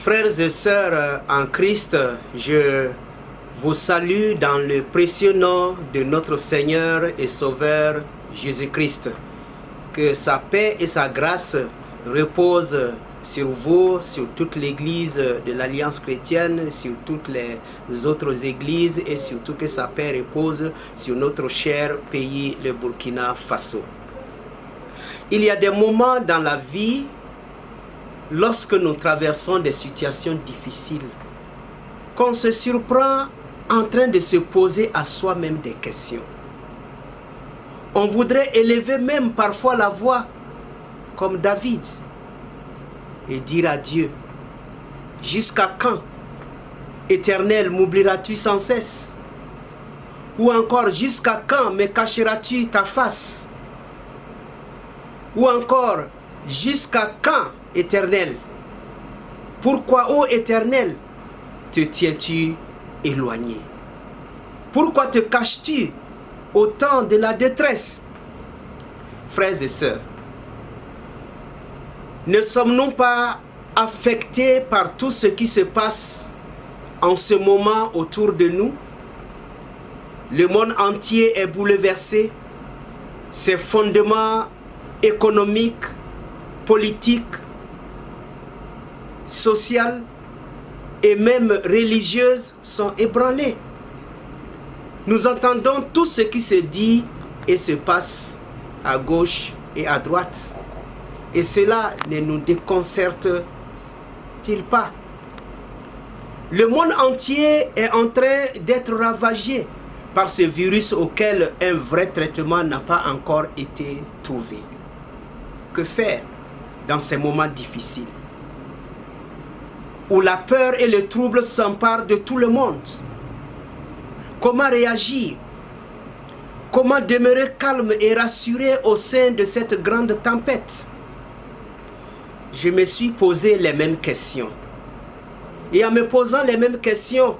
Frères et sœurs en Christ, je vous salue dans le précieux nom de notre Seigneur et Sauveur Jésus-Christ. Que sa paix et sa grâce reposent sur vous, sur toute l'Église de l'Alliance chrétienne, sur toutes les autres églises et surtout que sa paix repose sur notre cher pays, le Burkina Faso. Il y a des moments dans la vie, lorsque nous traversons des situations difficiles, qu'on se surprend en train de se poser à soi-même des questions. On voudrait élever même parfois la voix, comme David, et dire à Dieu, « Jusqu'à quand, Éternel, m'oublieras-tu sans cesse? Ou encore, jusqu'à quand me cacheras-tu ta face? Ou encore, jusqu'à quand, Éternel? Pourquoi, ô Éternel, te tiens-tu éloigné? Pourquoi te caches-tu au temps de la détresse? » Frères et sœurs, ne sommes-nous pas affectés par tout ce qui se passe en ce moment autour de nous? Le monde entier est bouleversé. Ses fondements économiques, politiques, sociaux et même religieuses sont ébranlés. Nous entendons tout ce qui se dit et se passe à gauche et à droite. Et cela ne nous déconcerte-t-il pas? Le monde entier est en train d'être ravagé par ce virus auquel un vrai traitement n'a pas encore été trouvé. Que faire dans ces moments difficiles où la peur et le trouble s'emparent de tout le monde? Comment réagir? Comment demeurer calme et rassuré au sein de cette grande tempête? Je me suis posé les mêmes questions. Et en me posant les mêmes questions,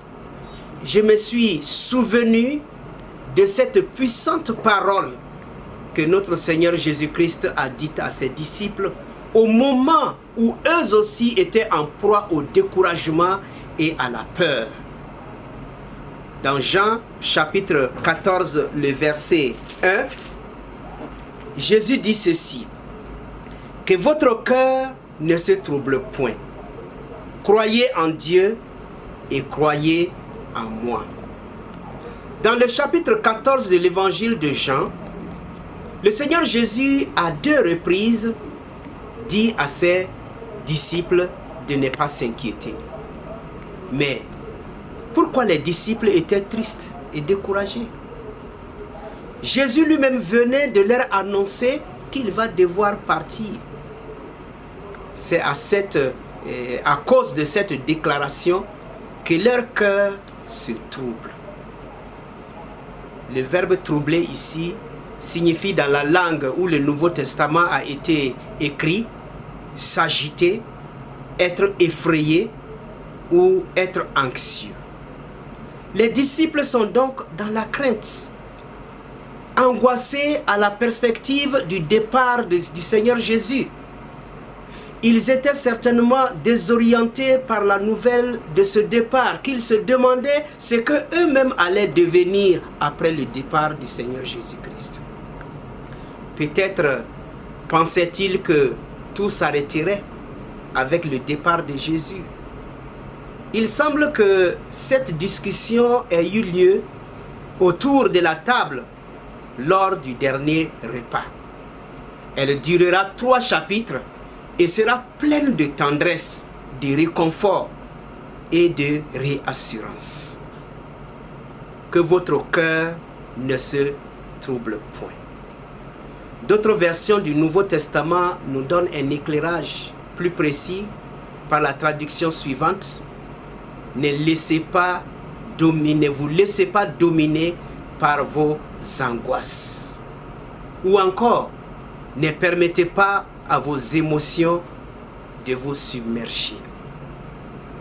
je me suis souvenu de cette puissante parole que notre Seigneur Jésus-Christ a dite à ses disciples au moment où eux aussi étaient en proie au découragement et à la peur. Dans Jean chapitre 14, le verset 1, Jésus dit ceci: « Que votre cœur ne se trouble point. Croyez en Dieu et croyez en moi. » Dans le chapitre 14 de l'évangile de Jean, le Seigneur Jésus, à 2 reprises, dit à ses disciples de ne pas s'inquiéter. Mais pourquoi les disciples étaient tristes et découragés? Jésus lui-même venait de leur annoncer qu'il va devoir partir. C'est à cause de cette déclaration que leur cœur se trouble. Le verbe troubler ici signifie dans la langue où le Nouveau Testament a été écrit, s'agiter, être effrayé ou être anxieux. Les disciples sont donc dans la crainte, angoissés à la perspective du départ du Seigneur Jésus. Ils étaient certainement désorientés par la nouvelle de ce départ, qu'ils se demandaient ce qu'eux-mêmes allaient devenir après le départ du Seigneur Jésus-Christ. Peut-être pensaient-ils que tout s'arrêterait avec le départ de Jésus. Il semble que cette discussion ait eu lieu autour de la table lors du dernier repas. Elle durera 3 chapitres et sera pleine de tendresse, de réconfort et de réassurance. Que votre cœur ne se trouble point. D'autres versions du Nouveau Testament nous donnent un éclairage plus précis par la traduction suivante: ne vous laissez pas dominer par vos angoisses. Ou encore, ne permettez pas à vos émotions de vous submerger.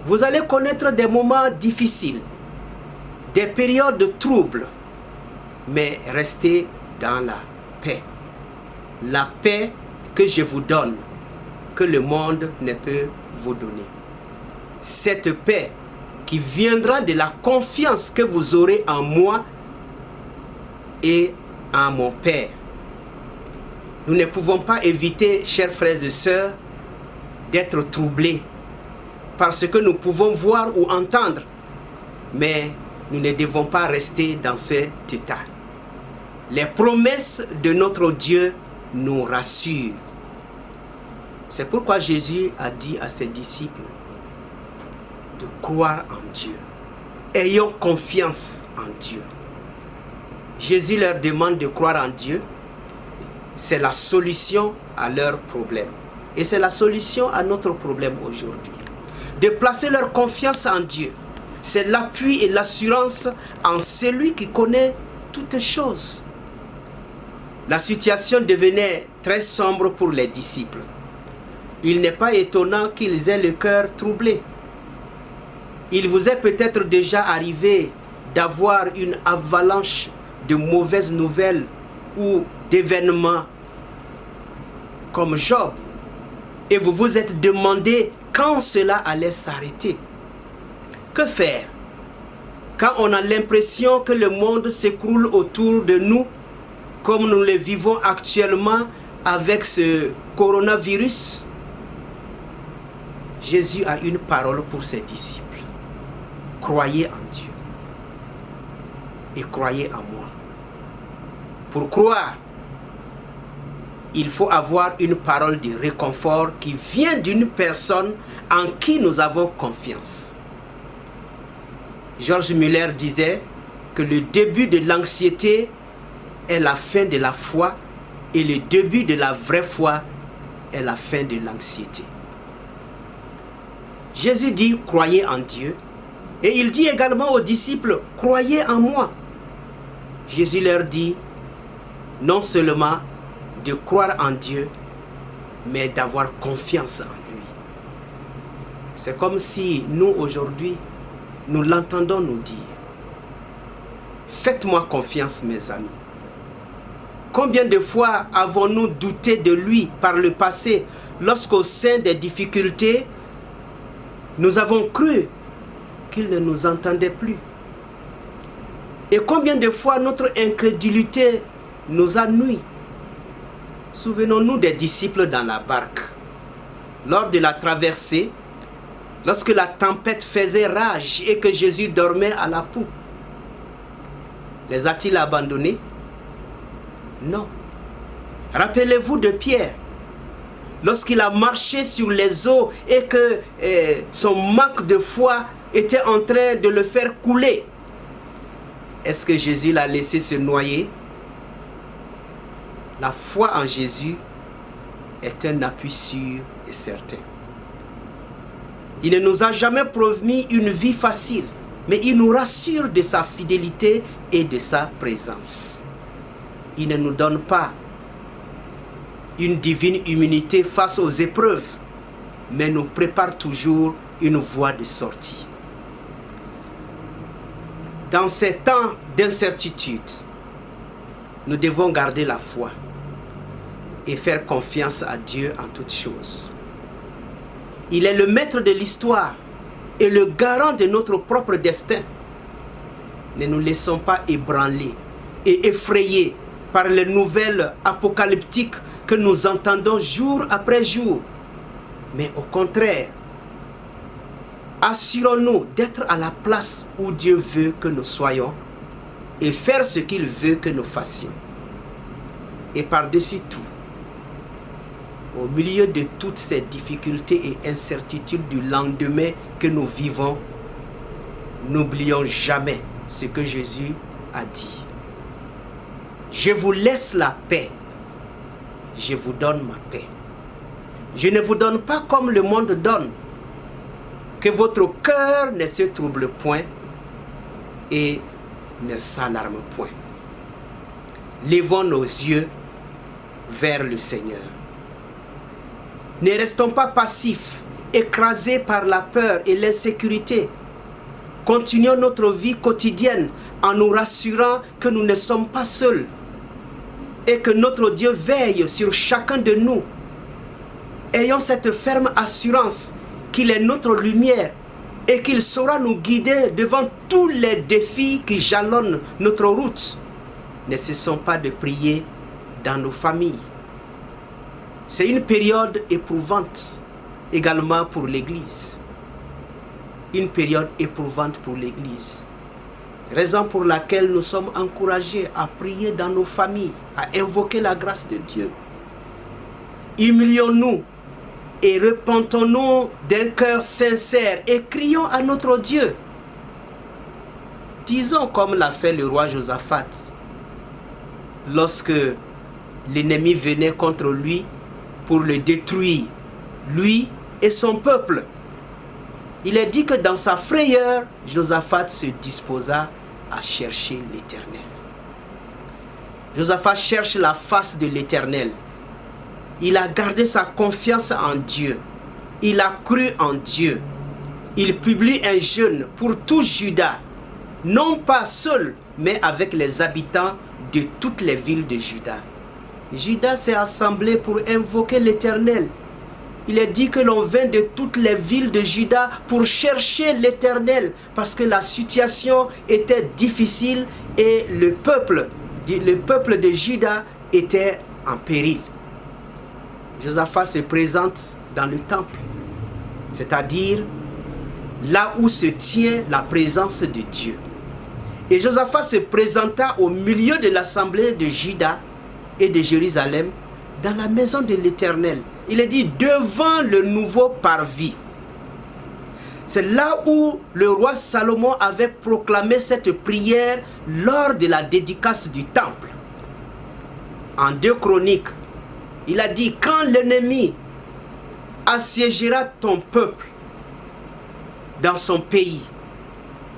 Vous allez connaître des moments difficiles, des périodes de troubles, mais restez dans la paix. La paix que je vous donne, que le monde ne peut vous donner. cette paix qui viendra de la confiance que vous aurez en moi et en mon Père. Nous ne pouvons pas éviter, chers frères et sœurs, d'être troublés par ce que nous pouvons voir ou entendre, mais nous ne devons pas rester dans cet état. Les promesses de notre Dieu nous rassurent. C'est pourquoi Jésus a dit à ses disciples de croire en Dieu. Ayons confiance en Dieu. Jésus leur demande de croire en Dieu. C'est la solution à leurs problèmes. Et c'est la solution à notre problème aujourd'hui. De placer leur confiance en Dieu. C'est l'appui et l'assurance en celui qui connaît toutes choses. La situation devenait très sombre pour les disciples. Il n'est pas étonnant qu'ils aient le cœur troublé. Il vous est peut-être déjà arrivé d'avoir une avalanche de mauvaises nouvelles ou d'événements comme Job. Et vous vous êtes demandé quand cela allait s'arrêter. Que faire quand on a l'impression que le monde s'écroule autour de nous, comme nous le vivons actuellement avec ce coronavirus? Jésus a une parole pour ses disciples. Croyez en Dieu et croyez en moi. Pour croire, il faut avoir une parole de réconfort qui vient d'une personne en qui nous avons confiance. George Muller disait que le début de l'anxiété est la fin de la foi et le début de la vraie foi est la fin de l'anxiété. Jésus dit « Croyez en Dieu » et il dit également aux disciples « Croyez en moi ». Jésus leur dit non seulement de croire en Dieu, mais d'avoir confiance en lui. C'est comme si nous aujourd'hui, nous l'entendons nous dire « Faites-moi confiance mes amis ». Combien de fois avons-nous douté de lui par le passé lorsqu'au sein des difficultés, nous avons cru qu'il ne nous entendait plus? Et combien de fois notre incrédulité nous a nui? Souvenons-nous des disciples dans la barque. Lors de la traversée, lorsque la tempête faisait rage et que Jésus dormait à la poupe, les a-t-il abandonnés? Non. Rappelez-vous de Pierre. Lorsqu'il a marché sur les eaux et que son manque de foi était en train de le faire couler, est-ce que Jésus l'a laissé se noyer? La foi en Jésus est un appui sûr et certain. Il ne nous a jamais promis une vie facile, mais il nous rassure de sa fidélité et de sa présence. Il ne nous donne pas une divine immunité face aux épreuves, mais nous prépare toujours une voie de sortie. Dans ces temps d'incertitude, nous devons garder la foi et faire confiance à Dieu en toutes choses. Il est le maître de l'histoire et le garant de notre propre destin. Ne nous laissons pas ébranler et effrayer par les nouvelles apocalyptiques que nous entendons jour après jour. Mais au contraire, assurons-nous d'être à la place où Dieu veut que nous soyons et faire ce qu'il veut que nous fassions. Et par-dessus tout, au milieu de toutes ces difficultés et incertitudes du lendemain que nous vivons, n'oublions jamais ce que Jésus a dit. Je vous laisse la paix, je vous donne ma paix. Je ne vous donne pas comme le monde donne. Que votre cœur ne se trouble point et ne s'alarme point. Levons nos yeux vers le Seigneur. Ne restons pas passifs, écrasés par la peur et l'insécurité. Continuons notre vie quotidienne en nous rassurant que nous ne sommes pas seuls et que notre Dieu veille sur chacun de nous. Ayons cette ferme assurance qu'il est notre lumière et qu'il saura nous guider devant tous les défis qui jalonnent notre route. Ne cessons pas de prier dans nos familles. C'est une période éprouvante également pour l'Église. Une période éprouvante pour l'Église. Raison pour laquelle nous sommes encouragés à prier dans nos familles, à invoquer la grâce de Dieu. Humilions-nous et repentons-nous d'un cœur sincère et crions à notre Dieu. Disons comme l'a fait le roi Josaphat, lorsque l'ennemi venait contre lui pour le détruire, lui et son peuple. Il est dit que dans sa frayeur, Josaphat se disposa à chercher l'Éternel. Josaphat cherche la face de l'Éternel. Il a gardé sa confiance en Dieu. Il a cru en Dieu. Il publie un jeûne pour tout Juda, non pas seul, mais avec les habitants de toutes les villes de Juda. Juda s'est assemblé pour invoquer l'Éternel. Il est dit que l'on vint de toutes les villes de Juda pour chercher l'Éternel parce que la situation était difficile et le peuple de Juda était en péril. Josaphat se présente dans le temple, c'est-à-dire là où se tient la présence de Dieu. Et Josaphat se présenta au milieu de l'assemblée de Juda et de Jérusalem dans la maison de l'Éternel. Il est dit devant le nouveau parvis. C'est là où le roi Salomon avait proclamé cette prière lors de la dédicace du temple. En 2 Chroniques, il a dit quand l'ennemi assiégera ton peuple dans son pays,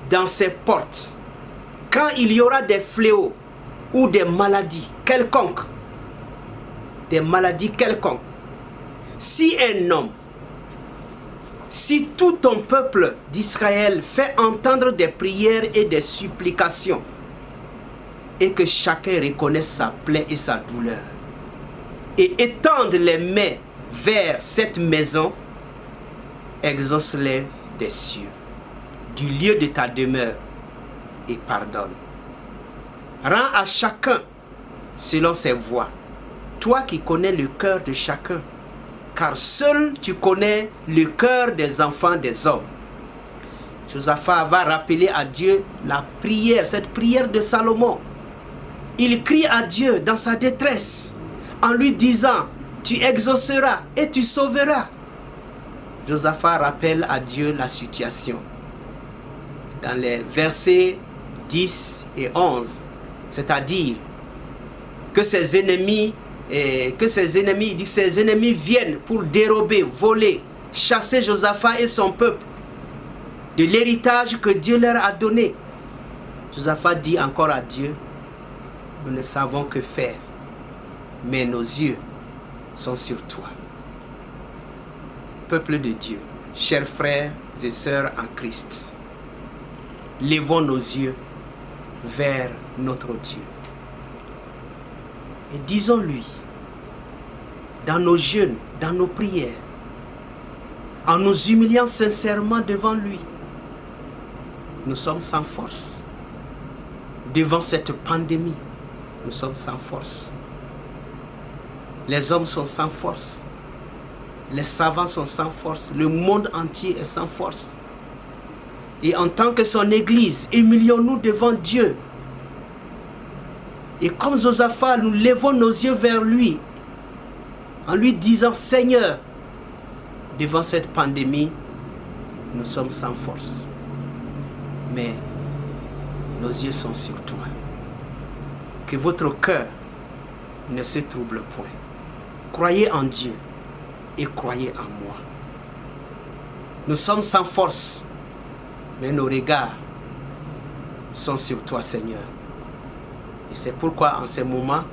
dans ses portes, quand il y aura des fléaux ou des maladies quelconques, si un homme, si tout ton peuple d'Israël fait entendre des prières et des supplications, et que chacun reconnaisse sa plaie et sa douleur, et étende les mains vers cette maison, exauce-les des cieux, du lieu de ta demeure, et pardonne. Rends à chacun selon ses voies, toi qui connais le cœur de chacun, car seul tu connais le cœur des enfants des hommes. Josaphat va rappeler à Dieu la prière, cette prière de Salomon. Il crie à Dieu dans sa détresse, en lui disant, tu exauceras et tu sauveras. Josaphat rappelle à Dieu la situation. Dans les versets 10 et 11, c'est-à-dire que ses ennemis viennent pour dérober, voler, chasser Josaphat et son peuple de l'héritage que Dieu leur a donné. Josaphat dit encore à Dieu, nous ne savons que faire, mais nos yeux sont sur toi. Peuple de Dieu, chers frères et sœurs en Christ, levons nos yeux vers notre Dieu. Et disons-lui, dans nos jeûnes, dans nos prières, en nous humiliant sincèrement devant lui, nous sommes sans force. Devant cette pandémie, nous sommes sans force. Les hommes sont sans force. Les savants sont sans force. Le monde entier est sans force. Et en tant que son Église, humilions-nous devant Dieu. Et comme Josaphat, nous levons nos yeux vers lui, en lui disant, Seigneur, devant cette pandémie, nous sommes sans force. Mais nos yeux sont sur toi. Que votre cœur ne se trouble point. Croyez en Dieu et croyez en moi. Nous sommes sans force, mais nos regards sont sur toi, Seigneur. Et c'est pourquoi en ce moment,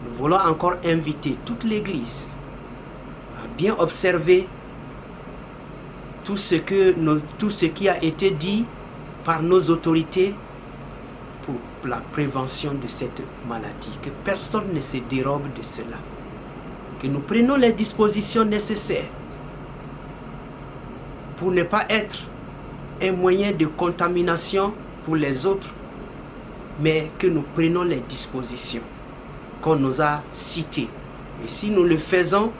nous voulons encore inviter toute l'Église à bien observer tout ce qui a été dit par nos autorités pour la prévention de cette maladie. Que personne ne se dérobe de cela. Que nous prenions les dispositions nécessaires pour ne pas être un moyen de contamination pour les autres, mais que nous prenons les dispositions qu'on nous a citées. Et si nous le faisons,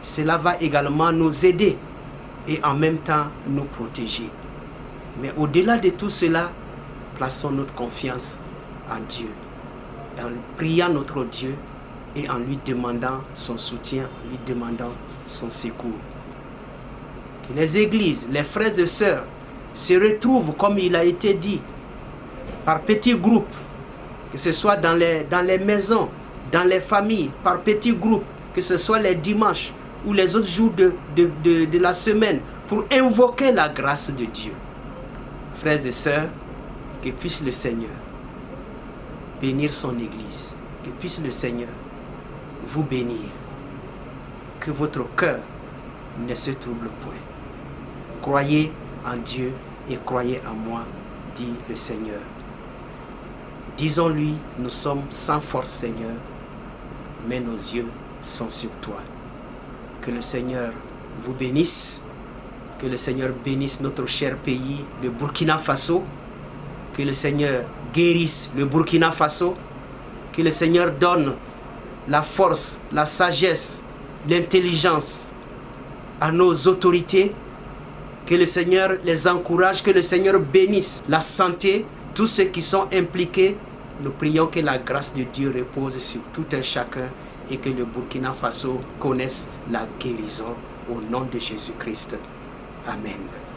cela va également nous aider et en même temps nous protéger. Mais au-delà de tout cela, plaçons notre confiance en Dieu, en priant notre Dieu et en lui demandant son soutien, en lui demandant son secours. Que les églises, les frères et sœurs se retrouvent, comme il a été dit, par petits groupes, que ce soit dans les maisons, dans les familles, par petits groupes, que ce soit les dimanches ou les autres jours de la semaine, pour invoquer la grâce de Dieu. Frères et sœurs, que puisse le Seigneur bénir son Église, que puisse le Seigneur vous bénir, que votre cœur ne se trouble point. Croyez en Dieu et croyez en moi, dit le Seigneur. Disons-lui, nous sommes sans force, Seigneur, mais nos yeux sont sur toi. Que le Seigneur vous bénisse, que le Seigneur bénisse notre cher pays, le Burkina Faso, que le Seigneur guérisse le Burkina Faso, que le Seigneur donne la force, la sagesse, l'intelligence à nos autorités, que le Seigneur les encourage, que le Seigneur bénisse la santé, tous ceux qui sont impliqués. Nous prions que la grâce de Dieu repose sur tout un chacun et que le Burkina Faso connaisse la guérison au nom de Jésus-Christ. Amen.